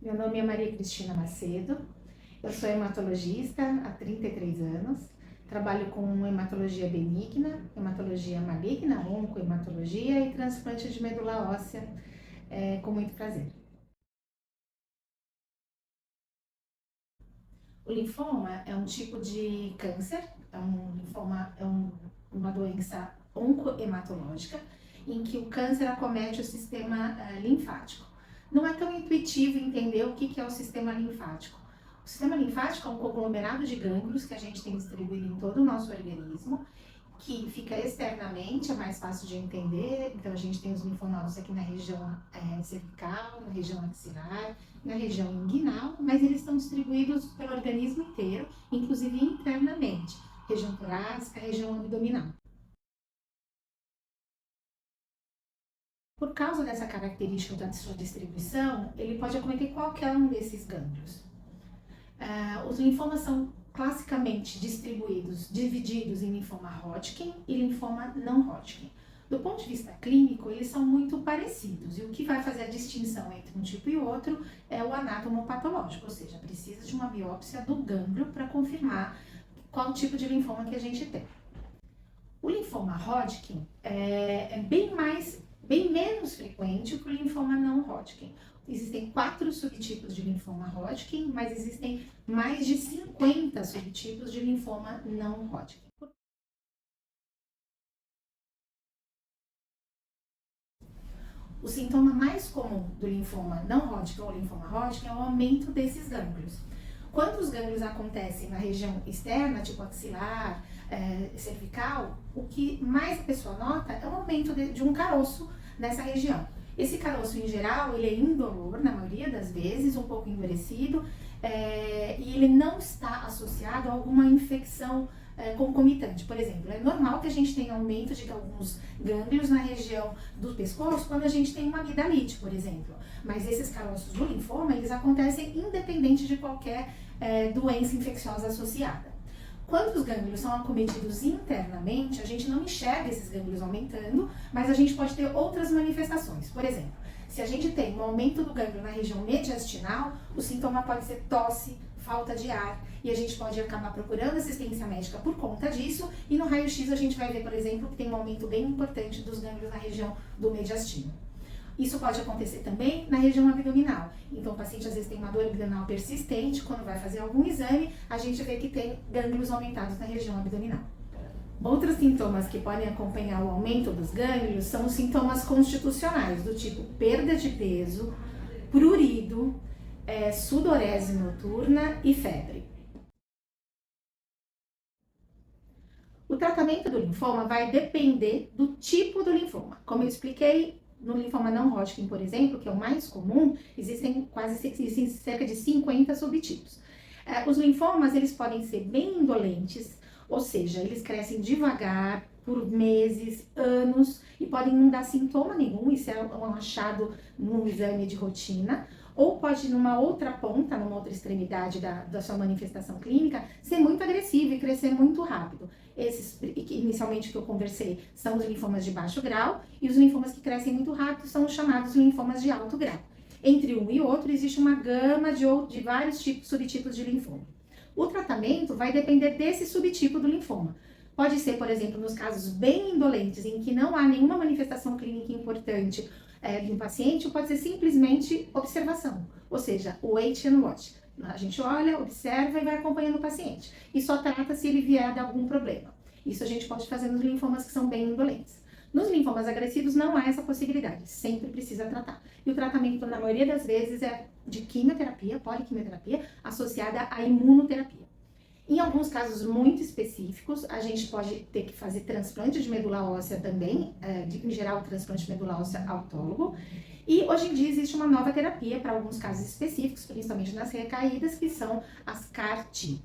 Meu nome é Maria Cristina Macedo, eu sou hematologista há 33 anos, trabalho com hematologia benigna, hematologia maligna, oncohematologia e transplante de medula óssea, com muito prazer. O linfoma é um tipo de câncer, uma doença oncohematológica, em que o câncer acomete o sistema linfático. Não é tão intuitivo entender o que é o sistema linfático. O sistema linfático é um conglomerado de gânglios que a gente tem distribuído em todo o nosso organismo, que fica externamente, é mais fácil de entender. Então, a gente tem os linfonodos aqui na região cervical, na região axilar, na região inguinal, mas eles estão distribuídos pelo organismo inteiro, inclusive internamente, região torácica, região abdominal. Por causa dessa característica da sua distribuição, ele pode acometer qualquer um desses gânglios. Os linfomas são classicamente divididos em linfoma Hodgkin e linfoma não Hodgkin. Do ponto de vista clínico, eles são muito parecidos, e o que vai fazer a distinção entre um tipo e outro é o anátomo-patológico, ou seja, precisa de uma biópsia do gânglio para confirmar qual tipo de linfoma que a gente tem. O linfoma Hodgkin é bem menos frequente que o linfoma não Hodgkin. Existem 4 subtipos de linfoma Hodgkin, mas existem mais de 50 subtipos de linfoma não Hodgkin. O sintoma mais comum do linfoma não Hodgkin ou linfoma Hodgkin é o aumento desses gânglios. Quando os gânglios acontecem na região externa, tipo axilar, cervical, o que mais a pessoa nota é o aumento de um caroço nessa região. Esse caroço, em geral, ele é indolor, na maioria das vezes, um pouco endurecido, e ele não está associado a alguma infecção concomitante. Por exemplo, é normal que a gente tenha aumento de alguns gânglios na região do pescoço quando a gente tem uma amidalite, por exemplo. Mas esses caroços do linfoma, eles acontecem independente de qualquer doença infecciosa associada. Quando os gânglios são acometidos internamente, a gente não enxerga esses gânglios aumentando, mas a gente pode ter outras manifestações. Por exemplo, se a gente tem um aumento do gânglio na região mediastinal, o sintoma pode ser tosse, falta de ar, e a gente pode acabar procurando assistência médica por conta disso, e no raio-x a gente vai ver, por exemplo, que tem um aumento bem importante dos gânglios na região do mediastino. Isso pode acontecer também na região abdominal. Então, o paciente às vezes tem uma dor abdominal persistente, quando vai fazer algum exame, a gente vê que tem gânglios aumentados na região abdominal. Outros sintomas que podem acompanhar o aumento dos gânglios são os sintomas constitucionais, do tipo perda de peso, prurido, sudorese noturna e febre. O tratamento do linfoma vai depender do tipo do linfoma. Como eu expliquei, no linfoma não Hodgkin, por exemplo, que é o mais comum, existem cerca de 50 subtipos. Os linfomas, eles podem ser bem indolentes, ou seja, eles crescem devagar, por meses, anos, e podem não dar sintoma nenhum, isso é um achado num exame de rotina, ou pode, numa outra ponta, numa outra extremidade da sua manifestação clínica, ser muito agressivo e crescer muito rápido. Esses, inicialmente, que eu conversei, são os linfomas de baixo grau, e os linfomas que crescem muito rápido são os chamados linfomas de alto grau. Entre um e outro, existe uma gama de vários subtipos de linfoma. O tratamento vai depender desse subtipo do linfoma. Pode ser, por exemplo, nos casos bem indolentes, em que não há nenhuma manifestação clínica importante de um paciente, ou pode ser simplesmente observação, ou seja, wait and watch. A gente olha, observa e vai acompanhando o paciente. E só trata se ele vier de algum problema. Isso a gente pode fazer nos linfomas que são bem indolentes. Nos linfomas agressivos não há essa possibilidade, sempre precisa tratar. E o tratamento, na maioria das vezes, é de quimioterapia, poliquimioterapia, associada à imunoterapia. Em alguns casos muito específicos, a gente pode ter que fazer transplante de medula óssea também, em geral, transplante de medula óssea autólogo. E hoje em dia existe uma nova terapia para alguns casos específicos, principalmente nas recaídas, que são as CAR-T.